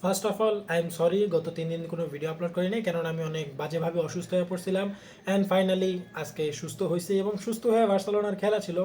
First of all I am sorry, গত 3 দিন কোনো ভিডিও আপলোড করিনি, কেননা আমি অনেক বাজেভাবে অসুস্থ হয়ে পড়ছিলাম। অ্যান্ড ফাইনালি আজকে সুস্থ হয়েছি এবং সুস্থ হয়ে বার্সেলোনার খেলা ছিল,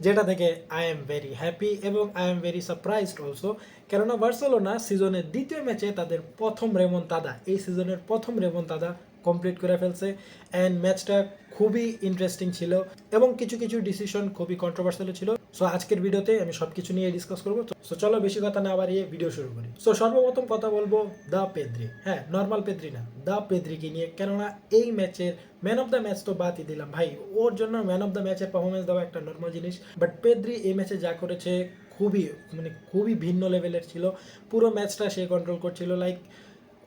যেটা থেকে আই এম ভেরি হ্যাপি এবং I am very surprised also. কেননা বার্সেলোনা সিজনের দ্বিতীয় ম্যাচে তাদের প্রথম রেমনতাদা, এই সিজনের প্রথম রেমনতাদা কমপ্লিট করে ফেলছে। অ্যান্ড ম্যাচটা খুবই ইন্টারেস্টিং ছিল এবং কিছু কিছু ডিসিশন খুবই কন্ট্রোভার্সিয়াল ছিল। সো আজকের ভিডিওতে আমি সব কিছু নিয়ে ডিসকাস করবো। সো চলো বেশি কথা না বাড়িয়ে ভিডিও শুরু করি। সো সর্বপ্রথম কথা বলবো দ্য পেদ্রি, হ্যাঁ নর্মাল পেদ্রি না, দ্য পেদ্রিকে নিয়ে। কেননা এই ম্যাচের ম্যান অফ দ্য ম্যাচ তো বাদই দিলাম ভাই, ওর জন্য ম্যান অফ দ্য ম্যাচের পারফরমেন্স দেওয়া একটা নর্মাল জিনিস, বাট পেদ্রি এই ম্যাচে যা করেছে খুবই খুবই ভিন্ন লেভেলের ছিল। পুরো ম্যাচটা সে কন্ট্রোল করছিল। লাইক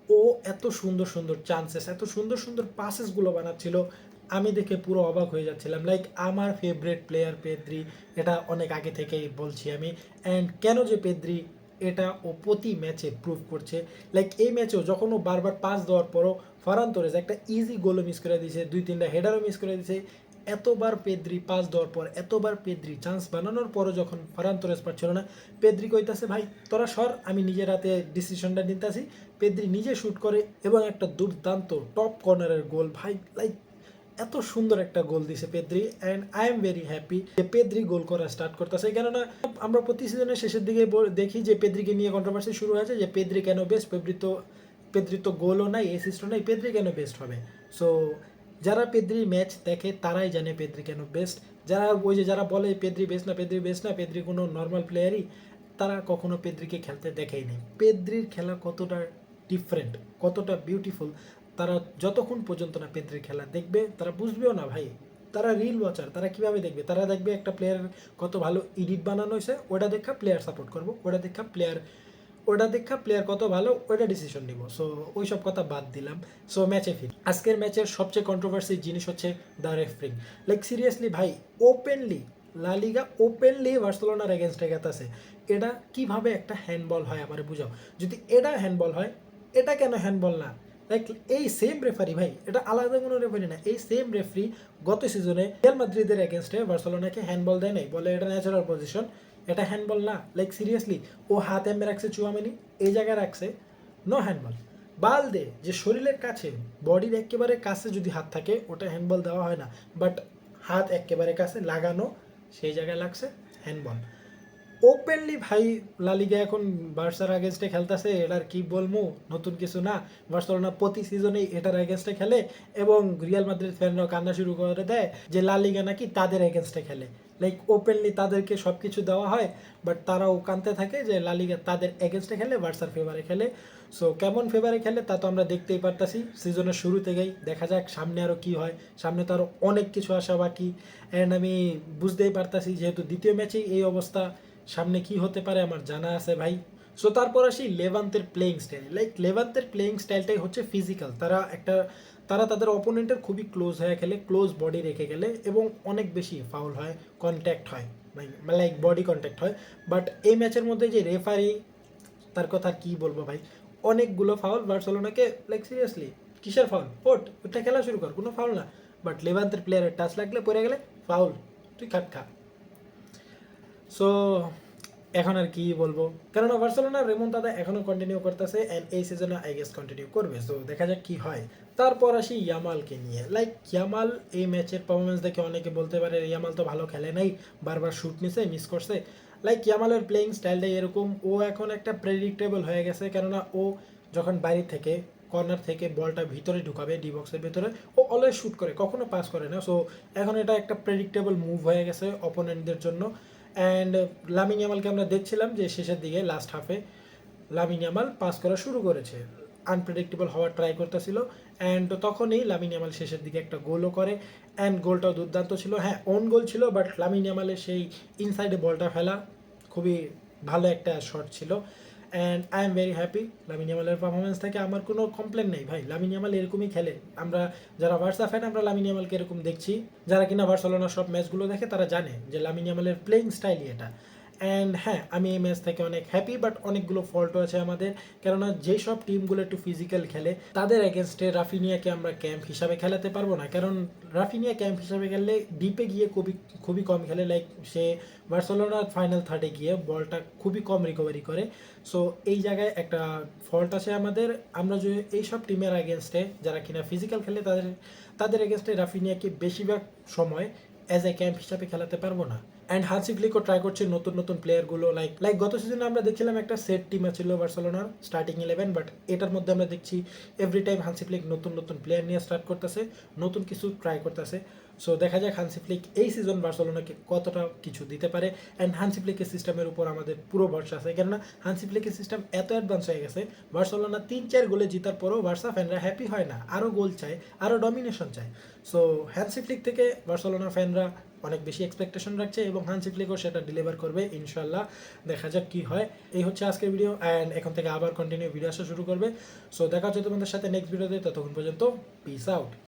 ও এত সুন্দর সুন্দর চান্সেস, এত সুন্দর সুন্দর পাসেসগুলো বানাচ্ছিল, আমি দেখে পুরো অবাক হয়ে যাচ্ছিলাম। লাইক আমার ফেভারিট প্লেয়ার পেদ্রি, এটা অনেক আগে থেকেই বলছি আমি। অ্যান্ড কেন যে পেদ্রি, এটা ও প্রতি ম্যাচে প্রুভ করছে। লাইক এই ম্যাচেও যখন ও বারবার পাস দেওয়ার পরও ফারান তোরেস একটা ইজি গোলও মিস করে দিয়েছে, 2-3টা হেডারও মিস করে দিয়েছে। এতবার পেদ্রি পাস দেওয়ার পর, এতবার পেদ্রি চান্স বানানোর পরও যখন ফারান তোরেস পাচ্ছিল না, পেদ্রি কইতাছে ভাই তোরা সর, আমি নিজের হাতে ডিসিশনটা নিতেছি। পেদ্রি নিজে শ্যুট করে এবং একটা দুর্দান্ত টপ কর্নারের গোল ভাই। লাইক এত সুন্দর একটা গোল দিছে Pedri. And I am very happy যে পেদ্রি গোল করা স্টার্ট করতেছে। কেননা আমরা প্রতি সিজনের শেষের দিকে দেখি যে পেদ্রিকে নিয়ে কন্ট্রোভার্সি শুরু হয়েছে যে পেদ্রি কেন বেস্ট, পেদ্রি তো গোলও নাই, অ্যাসিস্টও নাই, পেদ্রি কেন বেস্ট হবে। সো যারা পেদ্রি ম্যাচ দেখে তারাই জানে পেদ্রি কেন বেস্ট। যারা ওই যে যারা বলে পেদ্রি বেস্ট না, পেদ্রি বেস্ট না, পেদ্রি কোনো নর্মাল প্লেয়ারই, তারা কখনো পেদ্রিকে খেলতে দেখেই নেই। পেদ্রির খেলা কতটা ডিফারেন্ট, কতটা বিউটিফুল, তারা যতক্ষণ পর্যন্ত না পেদ্রির খেলা দেখবে তারা বুঝবেও না ভাই। তারা রিল ওয়াচার, তারা কিভাবে দেখবে? তারা দেখবে একটা প্লেয়ারের কত ভালো এডিট বানানো হয়েছে, ওটা দেখা প্লেয়ার সাপোর্ট করবো, ওটা দেখা প্লেয়ার কত ভালো, ওটা ডিসিশন নিব। সো ওই সব কথা বাদ দিলাম। সো ম্যাচে ফির, আজকের ম্যাচের সবচেয়ে কন্ট্রোভার্সি জিনিস হচ্ছে দ্য রেফারিং। লাইক সিরিয়াসলি ভাই, ওপেনলি লা লিগা ওপেনলি বার্সেলোনার এগেনস্টে গেতাছে। এটা কিভাবে একটা হ্যান্ডবল হয় আমারে বুঝাও। যদি এটা হ্যান্ডবল হয়, এটা কেন হ্যান্ডবল না? লাইক এই সেম রেফারি ভাই, এটা আলাদা কোনো রেফারি না, এই সেম রেফারি গত সিজনে রিয়াল মাদ্রিদের এগেনস্টে বার্সেলোনাকে হ্যান্ডবল দেয় নাই, বলে এটা ন্যাচারাল পজিশন, এটা হ্যান্ডবল না। লাইক সিরিয়াসলি, ও হাত এমে রাখছে চুয়ামেনি, এই জায়গায় রাখছে, নো হ্যান্ডবল। বালদে যে শরীরের কাছে, বডির একেবারে কাছে যদি হাত থাকে, ওটা হ্যান্ডবল দেওয়া হয় না। বাট হাত একেবারে কাছে লাগানো, সেই জায়গায় লাগছে, হ্যান্ডবল। ওপেনলি ভাই লা লিগা এখন বার্সার এগেনস্টে খেলতেছে, এটার কি বলবো, নতুন কিছু না। বার্সেলোনা প্রতি সিজনেই এটার এগেনস্টে খেলে এবং রিয়াল মাদ্রিদ ফ্যানরাও কান্না শুরু করে দেয় যে লা লিগা নাকি তাদের এগেনস্টে খেলে। লাইক ওপেনলি তাদেরকে সব কিছু দেওয়া হয়, বাট তারাও কানতে থাকে যে লা লিগা তাদের এগেনস্টে খেলে, বার্সার ফেভারে খেলে। সো কেমন ফেভারে খেলে তা তো আমরা দেখতেই পারতাছি সিজনের শুরু থেকেই। দেখা যাক সামনে আরও কি হয়, সামনে তো আরও অনেক কিছু আসা বাকি। অ্যান্ড আমি বুঝতেই পারতাছি যেহেতু দ্বিতীয় ম্যাচেই এই অবস্থা, সামনে কি হতে পারে আমার জানা আছে ভাই। সো তারপর আসি লেভান্তের প্লেয়িং স্টাইল। লাইক লেভান্তের প্লেয়িং স্টাইলটাই হচ্ছে ফিজিক্যাল। তারা তাদের অপোনেন্টের খুবই ক্লোজ হয়ে খেলে, ক্লোজ বডি রেখে গেলে এবং অনেক বেশি ফাউল হয়, কন্ট্যাক্ট হয়, লাইক বডি কন্ট্যাক্ট হয়। বাট এই ম্যাচের মধ্যে যে রেফারি, তার কথা আর কী বলবো ভাই, অনেকগুলো ফাউল বার্সেলোনাকে। লাইক সিরিয়াসলি কিসের ফাউল? ওটা খেলা শুরু কর, কোনো ফাউল না। বাট লেভান্তের প্লেয়ারের টাচ লাগলে, পড়ে গেলে ফাউল, তুই খা। সো এখন আর কি বলবো, কেননা বার্সেলোনা রেমনতাদা এখনও কন্টিনিউ করতেছে অ্যান্ড এই সিজনে আই গেস কন্টিনিউ করবে। সো দেখা যাক কি হয়। তারপর আসি ইয়ামালকে নিয়ে। লাইক ইয়ামাল এই ম্যাচের পারফরমেন্স দেখে অনেকে বলতে পারে ইয়ামাল তো ভালো খেলে নাই, বারবার শ্যুট নিছে, মিস করছে। লাইক ইয়ামালের প্লেয়িং স্টাইলটাই এরকম, ও এখন একটা প্রেডিক্টেবল হয়ে গেছে। কেননা ও যখন বাইরে থেকে কর্নার থেকে বলটা ভিতরে ঢুকাবে, ডি বক্সের ভিতরে, ও অলওয়েজ শ্যুট করে, কখনো পাস করে না। সো এখন এটা একটা প্রেডিক্টেবল মুভ হয়ে গেছে অপোনেন্টদের জন্য। অ্যান্ড লামিন ইয়ামালকে আমরা দেখছিলাম যে শেষের দিকে লাস্ট হাফে লামিন ইয়ামাল পাস করা শুরু করেছে, আনপ্রেডিক্টেবল হওয়ার ট্রাই করতেছিল। অ্যান্ড তখনই লামিন ইয়ামাল শেষের দিকে একটা গোলও করে। অ্যান্ড গোলটাও দুর্দান্ত ছিল, হ্যাঁ ওন গোল ছিল, বাট লামিন ইয়ামালের সেই ইনসাইডে বলটা ফেলা খুবই ভালো একটা শট ছিল। And I am very happy Lamine ইয়ামালের পারফরমেন্স থেকে, আমার কোনো কমপ্লেন নেই ভাই। লামিন ইয়ামাল এরকমই খেলে, আমরা যারা বার্সা ফ্যান আমরা লামিন ইয়ামালকে এরকম দেখছি। যারা কিনা বার্সেলোনার সব ম্যাচগুলো দেখে তারা জানে যে লামিন ইয়ামালের প্লেয়িং স্টাইলই এটা। অ্যান্ড হ্যাঁ, আমি এই ম্যাচ থেকে অনেক হ্যাপি, বাট অনেকগুলো ফল্টও আছে আমাদের। কেননা যেসব টিমগুলো একটু ফিজিক্যাল খেলে তাদের এগেনস্টে রাফিনিয়াকে আমরা ক্যাম্প হিসাবে খেলাতে পারবো না, কারণ রাফিনিয়া ক্যাম্প হিসাবে খেললে ডিপে গিয়ে খুবই খুবই কম খেলে। লাইক সে বার্সেলোনার ফাইনাল থার্ডে গিয়ে বলটা খুবই কম রিকভারি করে। সো এই জায়গায় একটা ফল্ট আছে আমাদের। আমরা যদি এইসব টিমের এগেনস্টে যারা কিনা ফিজিক্যাল খেলে তাদের এগেনস্টে রাফিনিয়াকে বেশিরভাগ সময় অ্যাজ এ ক্যাম্প হিসাবে খেলাতে পারবো না। অ্যান্ড হান্সি ফ্লিকও ট্রাই করছে নতুন নতুন প্লেয়ারগুলো, লাইক গত সিজনে আমরা দেখছিলাম একটা সেট টিম ছিল বার্সেলোনার স্টার্টিং 11, বাট এটার মধ্যে আমরা দেখছি এভরি টাইম হান্সি ফ্লিক নতুন নতুন প্লেয়ার নিয়ে স্টার্ট করতেছে, নতুন কিছু ট্রাই করতেছে। সো দেখা যাক হান্সি ফ্লিক এই সিজন বার্সেলোনাকে কতটা কিছু দিতে পারে। অ্যান্ড হান্সি ফ্লিকের সিস্টেমের উপর আমাদের পুরো ভরসা আছে, কেননা হান্সি ফ্লিকের সিস্টেম এত অ্যাডভান্স হয়ে গেছে, বার্সেলোনা 3-4 গোলে জিতার পরও বার্সা ফ্যানরা হ্যাপি হয় না, আরও গোল চায়, আরও ডমিনেশন চায়। সো হান্সি ফ্লিক থেকে বার্সেলোনা ফ্যানরা অনেক বেশি এক্সপেকটেশন রাখছে এবং হান্সি ফ্লিকও সেটা ডেলিভার করবে ইনশাল্লাহ। দেখা যাক কি হয়। এই হচ্ছে আজকের ভিডিও, অ্যান্ড এখন থেকে আবার কন্টিনিউ ভিডিও আসা শুরু করবে। সো দেখা হচ্ছে তোমাদের সাথে নেক্সট ভিডিওতে, ততক্ষণ পর্যন্ত পিস আউট।